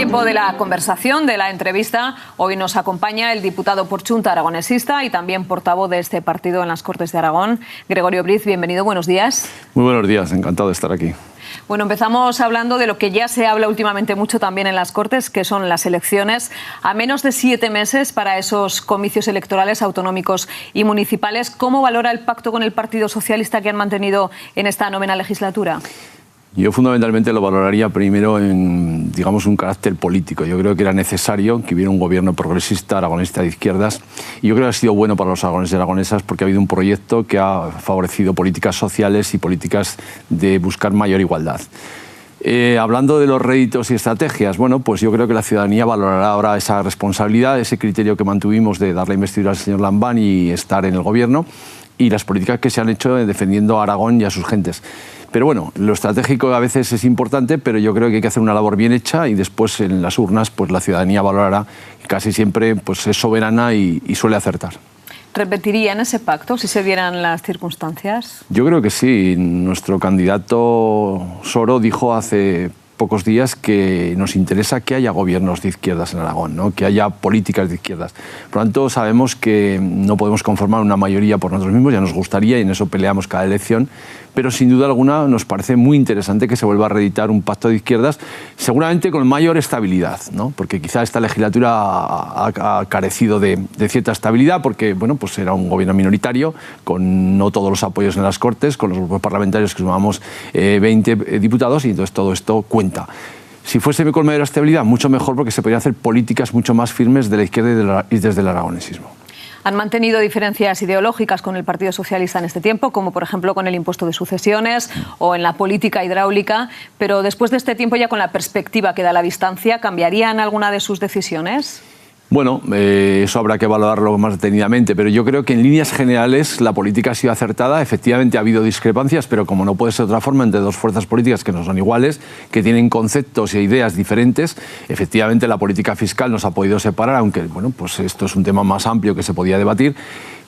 tiempo de la conversación, de la entrevista. Hoy nos acompaña el diputado por Xunta aragonesista y también portavoz de este partido en las Cortes de Aragón, Gregorio Briz. Bienvenido, buenos días. Muy buenos días, encantado de estar aquí. Bueno, empezamos hablando de lo que ya se habla últimamente mucho también en las Cortes, que son las elecciones. A menos de 7 meses para esos comicios electorales autonómicos y municipales, ¿cómo valora el pacto con el Partido Socialista que han mantenido en esta novena legislatura? Yo fundamentalmente lo valoraría primero en, digamos, un carácter político. Yo creo que era necesario que hubiera un gobierno progresista, aragonista de izquierdas, y yo creo que ha sido bueno para los aragoneses y aragonesas porque ha habido un proyecto que ha favorecido políticas sociales y políticas de buscar mayor igualdad. Hablando de los réditos y estrategias, bueno, pues yo creo que la ciudadanía valorará ahora esa responsabilidad, ese criterio que mantuvimos de dar la investidura al señor Lambán y estar en el gobierno, y las políticas que se han hecho defendiendo a Aragón y a sus gentes. Pero bueno, lo estratégico a veces es importante, pero yo creo que hay que hacer una labor bien hecha y después en las urnas pues la ciudadanía valorará, y casi siempre pues es soberana y suele acertar. ¿Repetirían ese pacto si se dieran las circunstancias? Yo creo que sí. Nuestro candidato Soro dijo hace pocos días que nos interesa que haya gobiernos de izquierdas en Aragón, ¿no? Que haya políticas de izquierdas. Por lo tanto, sabemos que no podemos conformar una mayoría por nosotros mismos, ya nos gustaría y en eso peleamos cada elección, pero sin duda alguna nos parece muy interesante que se vuelva a reeditar un pacto de izquierdas, seguramente con mayor estabilidad, ¿no? Porque quizá esta legislatura ha carecido de cierta estabilidad porque bueno, pues era un gobierno minoritario, con no todos los apoyos en las Cortes, con los grupos parlamentarios que sumamos 20 diputados y entonces todo esto cuenta. Si fuese con mayor estabilidad, mucho mejor porque se podrían hacer políticas mucho más firmes de la izquierda y desde el aragonesismo. Han mantenido diferencias ideológicas con el Partido Socialista en este tiempo, como por ejemplo con el impuesto de sucesiones o en la política hidráulica, pero después de este tiempo, ya con la perspectiva que da la distancia, ¿cambiarían alguna de sus decisiones? Bueno, eso habrá que valorarlo más detenidamente, pero yo creo que en líneas generales la política ha sido acertada. Efectivamente ha habido discrepancias, pero como no puede ser de otra forma, entre dos fuerzas políticas que no son iguales, que tienen conceptos e ideas diferentes, efectivamente la política fiscal nos ha podido separar, aunque bueno, pues esto es un tema más amplio que se podía debatir.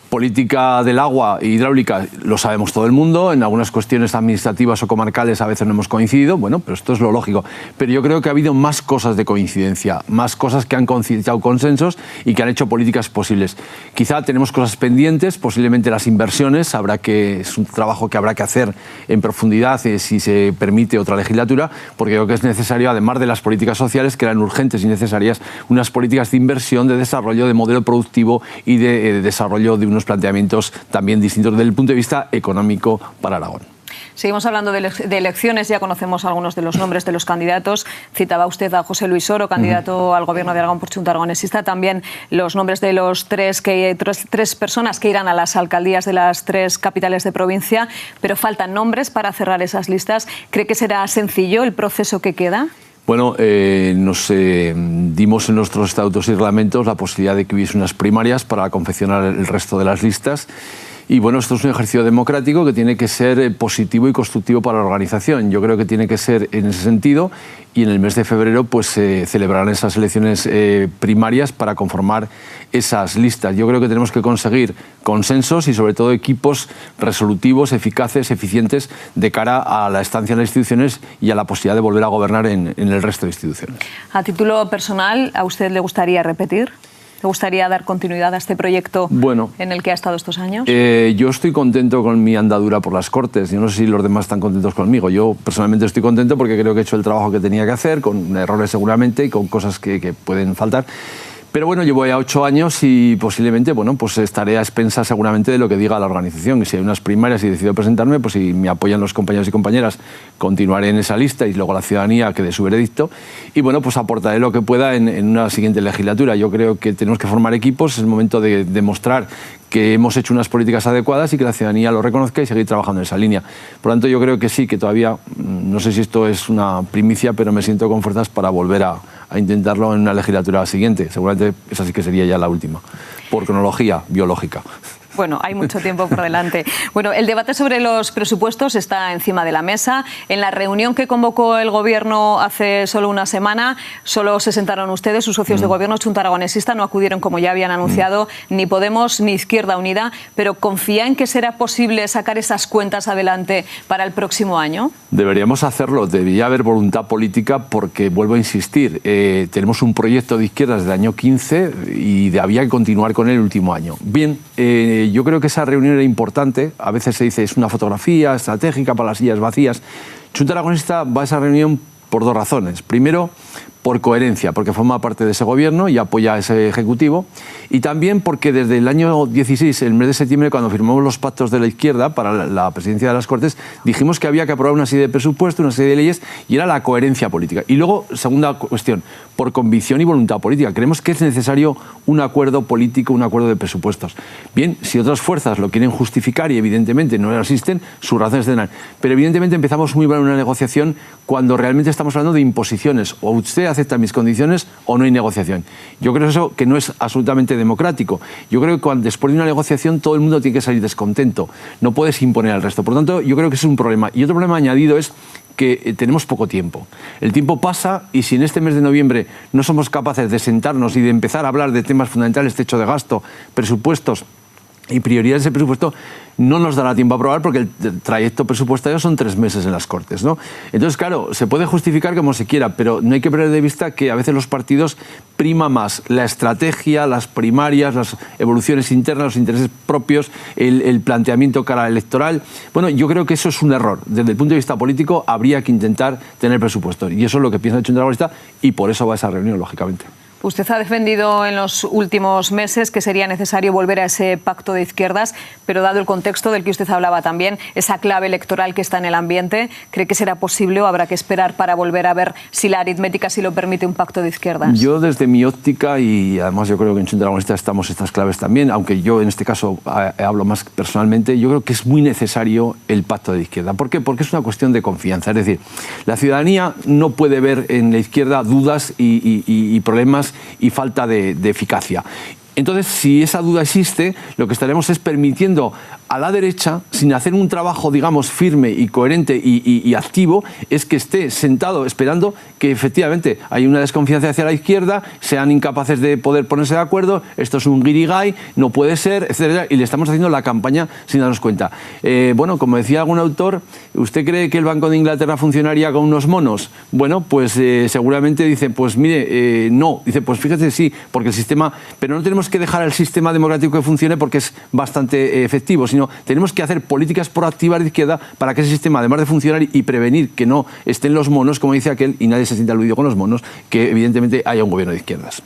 Política del agua e hidráulica lo sabemos todo el mundo, en algunas cuestiones administrativas o comarcales a veces no hemos coincidido, bueno, pero esto es lo lógico. Pero yo creo que ha habido más cosas de coincidencia, más cosas que han concitado consensos y que han hecho políticas posibles. Quizá tenemos cosas pendientes, posiblemente las inversiones, es un trabajo que habrá que hacer en profundidad si se permite otra legislatura, porque creo que es necesario, además de las políticas sociales, que eran urgentes y necesarias, unas políticas de inversión, de desarrollo, de modelo productivo y de desarrollo de unos planteamientos también distintos desde el punto de vista económico para Aragón. Seguimos hablando de elecciones, ya conocemos algunos de los nombres de los candidatos. Citaba usted a José Luis Soro, candidato al Gobierno de Aragón por Xunta aragonesista. También los nombres de los tres personas que irán a las alcaldías de las 3 capitales de provincia, pero faltan nombres para cerrar esas listas. ¿Cree que será sencillo el proceso que queda? Bueno, nos dimos en nuestros estatutos y reglamentos la posibilidad de que hubiese unas primarias para confeccionar el resto de las listas. Y bueno, esto es un ejercicio democrático que tiene que ser positivo y constructivo para la organización. Yo creo que tiene que ser en ese sentido y en el mes de febrero pues se celebrarán esas elecciones primarias para conformar esas listas. Yo creo que tenemos que conseguir consensos y sobre todo equipos resolutivos, eficaces, eficientes de cara a la estancia en las instituciones y a la posibilidad de volver a gobernar en el resto de instituciones. A título personal, ¿a usted le gustaría repetir? ¿Te gustaría dar continuidad a este proyecto en el que ha estado estos años? Yo estoy contento con mi andadura por las Cortes. Yo no sé si los demás están contentos conmigo. Yo personalmente estoy contento porque creo que he hecho el trabajo que tenía que hacer, con errores seguramente y con cosas que pueden faltar. Pero bueno, llevo ya 8 años y posiblemente bueno, pues estaré a expensas seguramente de lo que diga la organización. Y si hay unas primarias y decido presentarme, pues si me apoyan los compañeros y compañeras, continuaré en esa lista y luego la ciudadanía que dé su veredicto. Y bueno, pues aportaré lo que pueda en una siguiente legislatura. Yo creo que tenemos que formar equipos, es el momento de demostrar que hemos hecho unas políticas adecuadas y que la ciudadanía lo reconozca y seguir trabajando en esa línea. Por lo tanto, yo creo que sí, que todavía, no sé si esto es una primicia, pero me siento con fuerzas para volver a intentarlo en una legislatura siguiente. Seguramente esa sí que sería ya la última, por cronología biológica. Bueno, hay mucho tiempo por delante. Bueno, el debate sobre los presupuestos está encima de la mesa. En la reunión que convocó el Gobierno hace solo una semana, solo se sentaron ustedes, sus socios de Gobierno, Junta Aragonesista, no acudieron, como ya habían anunciado, ni Podemos ni Izquierda Unida, pero ¿confía en que será posible sacar esas cuentas adelante para el próximo año? Deberíamos hacerlo, debería haber voluntad política porque, vuelvo a insistir, tenemos un proyecto de izquierdas del año 15 y había que continuar con él el último año. Bien, yo creo que esa reunión era importante. A veces se dice es una fotografía estratégica para las sillas vacías. Junta Aragonista va a esa reunión por dos razones. Primero, por coherencia, porque forma parte de ese gobierno y apoya a ese ejecutivo, y también porque desde el año 16, el mes de septiembre, cuando firmamos los pactos de la izquierda para la presidencia de las Cortes, dijimos que había que aprobar una serie de presupuestos, una serie de leyes, y era la coherencia política. Y luego, segunda cuestión, por convicción y voluntad política. Creemos que es necesario un acuerdo político, un acuerdo de presupuestos. Bien, si otras fuerzas lo quieren justificar y evidentemente no lo asisten, sus razones tendrán. Pero evidentemente empezamos muy mal una negociación cuando realmente estamos hablando de imposiciones. O usted acepta mis condiciones o no hay negociación. Yo creo eso que no es absolutamente democrático. Yo creo que después de una negociación todo el mundo tiene que salir descontento. No puedes imponer al resto. Por lo tanto, yo creo que ese es un problema. Y otro problema añadido es que tenemos poco tiempo. El tiempo pasa y si en este mes de noviembre no somos capaces de sentarnos y de empezar a hablar de temas fundamentales, techo de gasto, presupuestos y prioridades de presupuesto, no nos dará tiempo a aprobar porque el trayecto presupuestario son 3 meses en las Cortes, ¿no? Entonces, claro, se puede justificar como se quiera, pero no hay que perder de vista que a veces los partidos prima más la estrategia, las primarias, las evoluciones internas, los intereses propios, el planteamiento cara electoral. Bueno, yo creo que eso es un error. Desde el punto de vista político habría que intentar tener presupuestos y eso es lo que piensa Junta Aragonista y por eso va a esa reunión, lógicamente. Usted ha defendido en los últimos meses que sería necesario volver a ese pacto de izquierdas, pero dado el contexto del que usted hablaba también, esa clave electoral que está en el ambiente, ¿cree que será posible o habrá que esperar para volver a ver si la aritmética sí lo permite un pacto de izquierdas? Yo desde mi óptica, y además yo creo que en Junta Aragonista estamos estas claves también, aunque yo en este caso hablo más personalmente, yo creo que es muy necesario el pacto de izquierda. ¿Por qué? Porque es una cuestión de confianza. Es decir, la ciudadanía no puede ver en la izquierda dudas y problemas y falta de eficacia. Entonces, si esa duda existe, lo que estaremos es permitiendo a la derecha, sin hacer un trabajo, digamos, firme y coherente y activo, es que esté sentado esperando que efectivamente hay una desconfianza hacia la izquierda, sean incapaces de poder ponerse de acuerdo, esto es un guirigay, no puede ser, etcétera, y le estamos haciendo la campaña sin darnos cuenta. Bueno, como decía algún autor, ¿usted cree que el Banco de Inglaterra funcionaría con unos monos? Bueno, pues seguramente dice, pues mire, no. Dice, pues fíjate, sí, porque el sistema... Pero no tenemos que dejar el sistema democrático que funcione porque es bastante efectivo, sino tenemos que hacer políticas proactivas de izquierda para que ese sistema, además de funcionar y prevenir que no estén los monos, como dice aquel, y nadie se sienta aludido con los monos, que evidentemente haya un gobierno de izquierdas.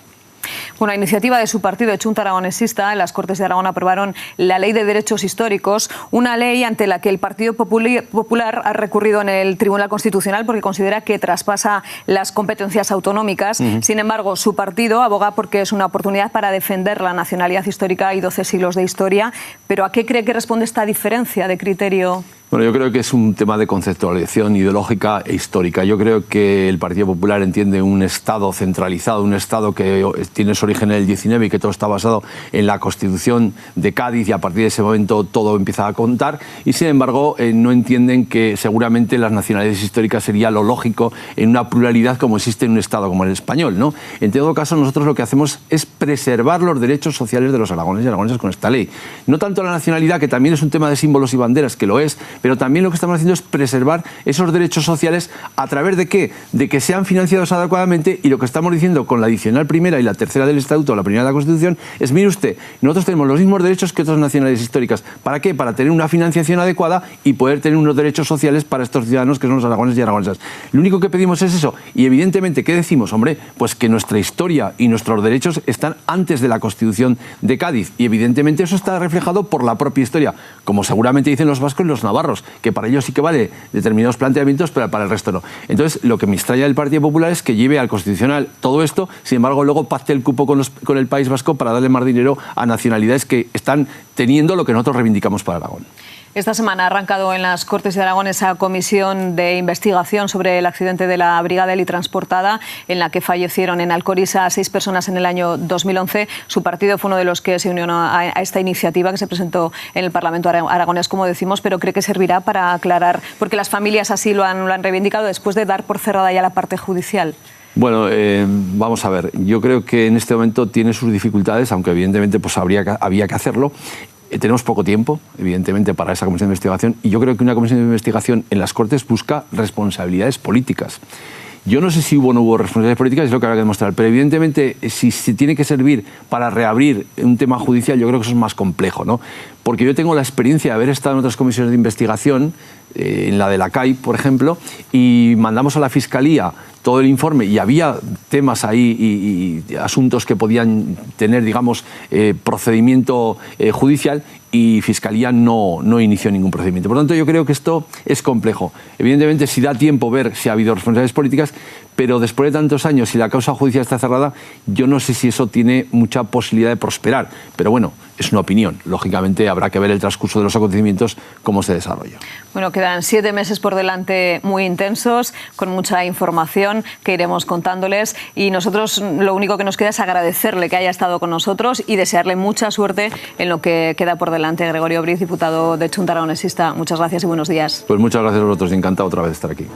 Bueno, a iniciativa de su partido, Junta Aragonesista, en las Cortes de Aragón aprobaron la Ley de Derechos Históricos, una ley ante la que el Partido Popular ha recurrido en el Tribunal Constitucional porque considera que traspasa las competencias autonómicas. Sin embargo, su partido aboga porque es una oportunidad para defender la nacionalidad histórica y 12 siglos de historia. ¿Pero a qué cree que responde esta diferencia de criterio? Bueno, yo creo que es un tema de conceptualización ideológica e histórica. Yo creo que el Partido Popular entiende un Estado centralizado, un Estado que tiene su origen en el 19 y que todo está basado en la Constitución de Cádiz y a partir de ese momento todo empieza a contar y sin embargo no entienden que seguramente las nacionalidades históricas sería lo lógico en una pluralidad como existe en un Estado como el español, ¿no? En todo caso, nosotros lo que hacemos es preservar los derechos sociales de los aragoneses y aragonesas con esta ley. No tanto la nacionalidad, que también es un tema de símbolos y banderas, que lo es, pero también lo que estamos haciendo es preservar esos derechos sociales a través de ¿qué? De que sean financiados adecuadamente y lo que estamos diciendo con la adicional primera y la tercera del Estatuto, la primera de la Constitución, es, mire usted, nosotros tenemos los mismos derechos que otras nacionalidades históricas. ¿Para qué? Para tener una financiación adecuada y poder tener unos derechos sociales para estos ciudadanos que son los aragoneses y aragonesas. Lo único que pedimos es eso y evidentemente, ¿qué decimos? Hombre, pues que nuestra historia y nuestros derechos están antes de la Constitución de Cádiz y evidentemente eso está reflejado por la propia historia, como seguramente dicen los vascos y los navarros, que para ellos sí que vale determinados planteamientos, pero para el resto no. Entonces, lo que me extraña del Partido Popular es que lleve al Constitucional todo esto, sin embargo, luego pacte el cupo con el País Vasco para darle más dinero a nacionalidades que están teniendo lo que nosotros reivindicamos para Aragón. Esta semana ha arrancado en las Cortes de Aragón esa comisión de investigación sobre el accidente de la Brigada Helitransportada, en la que fallecieron en Alcoriza 6 personas en el año 2011. Su partido fue uno de los que se unió a esta iniciativa que se presentó en el Parlamento aragonés, como decimos, pero cree que servirá para aclarar, porque las familias así lo han reivindicado después de dar por cerrada ya la parte judicial. Bueno, vamos a ver. Yo creo que en este momento tiene sus dificultades, aunque evidentemente pues había que hacerlo. Tenemos poco tiempo, evidentemente, para esa comisión de investigación, y yo creo que una comisión de investigación en las Cortes busca responsabilidades políticas. Yo no sé si hubo o no hubo responsabilidades políticas, es lo que habrá que demostrar, pero evidentemente si se tiene que servir para reabrir un tema judicial, yo creo que eso es más complejo, ¿no? Porque yo tengo la experiencia de haber estado en otras comisiones de investigación, en la de la CAI, por ejemplo, y mandamos a la Fiscalía todo el informe y había temas ahí y asuntos que podían tener, digamos, procedimiento judicial, y Fiscalía no inició ningún procedimiento. Por lo tanto, yo creo que esto es complejo. Evidentemente, si da tiempo ver si ha habido responsabilidades políticas, pero después de tantos años, si la causa judicial está cerrada, yo no sé si eso tiene mucha posibilidad de prosperar. Pero bueno, es una opinión. Lógicamente, habrá que ver el transcurso de los acontecimientos, cómo se desarrolla. Bueno, quedan 7 meses por delante muy intensos, con mucha información que iremos contándoles, y nosotros lo único que nos queda es agradecerle que haya estado con nosotros y desearle mucha suerte en lo que queda por delante. Gregorio Briz, diputado de Chunta Aragonesista, muchas gracias y buenos días. Pues muchas gracias a vosotros, encantado otra vez de estar aquí.